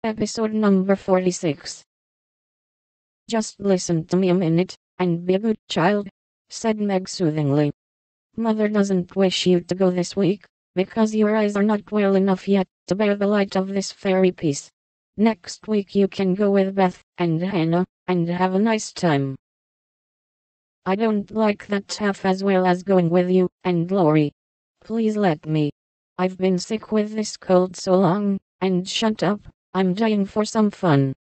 Episode number 46. Just listen to me a minute, and be a good child, said Meg soothingly. Mother doesn't wish you to go this week, because your eyes are not well enough yet to bear the light of this fairy piece. Next week you can go with Beth and Hannah, and have a nice time. I don't like that half as well as going with you and Laurie. Please let me. I've been sick with this cold so long, and shut up. I'm dying for some fun.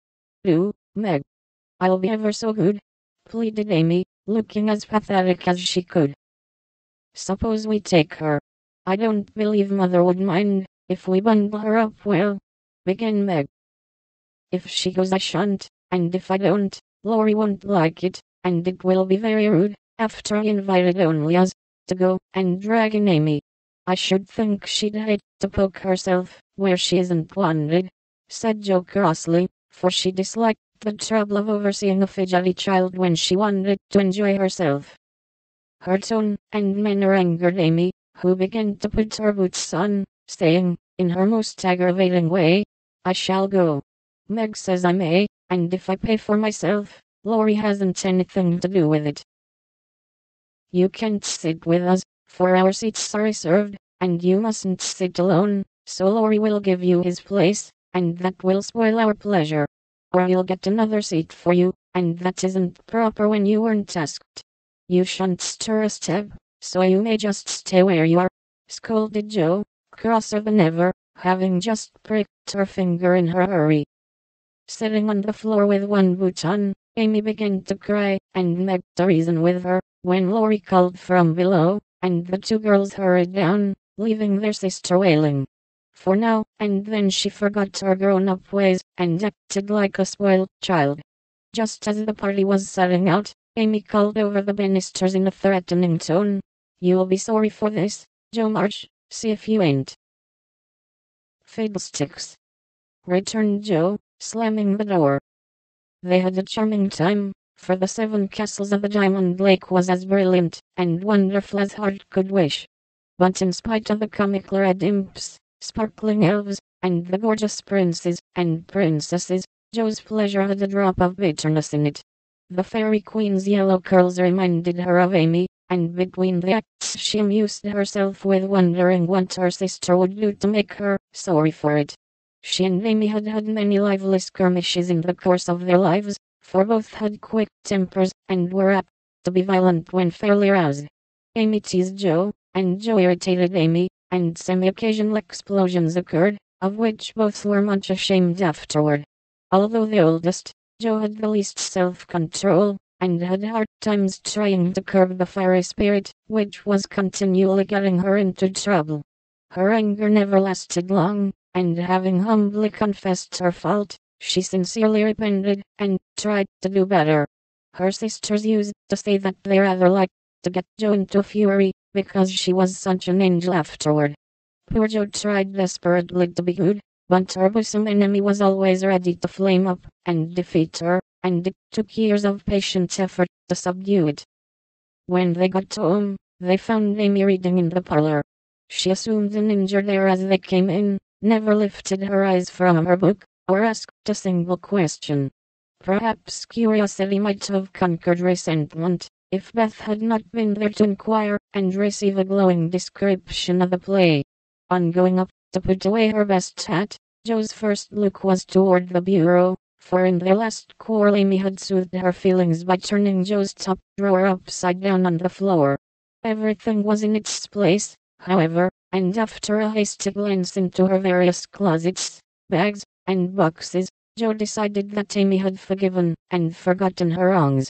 Do, Meg. I'll be ever so good, pleaded Amy, looking as pathetic as she could. Suppose we take her. I don't believe Mother would mind, if we bundle her up well, began Meg. If she goes I shan't, and if I don't, Laurie won't like it, and it will be very rude, after I invited only us, to go and drag in Amy. I should think she'd hate to poke herself where she isn't wanted, said Jo crossly, for she disliked the trouble of overseeing a fidgety child when she wanted to enjoy herself. Her tone and manner angered Amy, who began to put her boots on, saying, in her most aggravating way, I shall go. Meg says I may, and if I pay for myself, Laurie hasn't anything to do with it. You can't sit with us, for our seats are reserved, and you mustn't sit alone, so Laurie will give you his place, and that will spoil our pleasure. Or he'll get another seat for you, and that isn't proper when you weren't asked. You shan't stir a step, so you may just stay where you are, scolded Jo, crosser than ever, having just pricked her finger in her hurry. Sitting on the floor with one boot on, Amy began to cry, and Meg to reason with her, when Laurie called from below, and the two girls hurried down, leaving their sister wailing. For now and then she forgot her grown-up ways, and acted like a spoiled child. Just as the party was setting out, Amy called over the banisters in a threatening tone. You'll be sorry for this, Jo March, see if you ain't. Fiddlesticks, returned Jo, slamming the door. They had a charming time, for the 7 castles of the Diamond Lake was as brilliant and wonderful as heart could wish. But in spite of the comic red imps, sparkling elves, and the gorgeous princes and princesses, Jo's pleasure had a drop of bitterness in it. The fairy queen's yellow curls reminded her of Amy, and between the acts she amused herself with wondering what her sister would do to make her sorry for it. She and Amy had had many lively skirmishes in the course of their lives, for both had quick tempers, and were apt to be violent when fairly roused. Amy teased Jo, and Jo irritated Amy, and semi-occasional explosions occurred, of which both were much ashamed afterward. Although the oldest, Jo had the least self-control, and had hard times trying to curb the fiery spirit, which was continually getting her into trouble. Her anger never lasted long, and having humbly confessed her fault, she sincerely repented, and tried to do better. Her sisters used to say that they rather liked to get Jo into a fury, because she was such an angel afterward. Poor Jo tried desperately to be good, but her bosom enemy was always ready to flame up and defeat her, and it took years of patient effort to subdue it. When they got home, they found Amy reading in the parlor. She assumed an injured air as they came in, never lifted her eyes from her book, or asked a single question. Perhaps curiosity might have conquered resentment, if Beth had not been there to inquire and receive a glowing description of the play. On going up to put away her best hat, Jo's first look was toward the bureau, for in their last quarrel Amy had soothed her feelings by turning Jo's top drawer upside down on the floor. Everything was in its place, however, and after a hasty glance into her various closets, bags, and boxes, Jo decided that Amy had forgiven and forgotten her wrongs.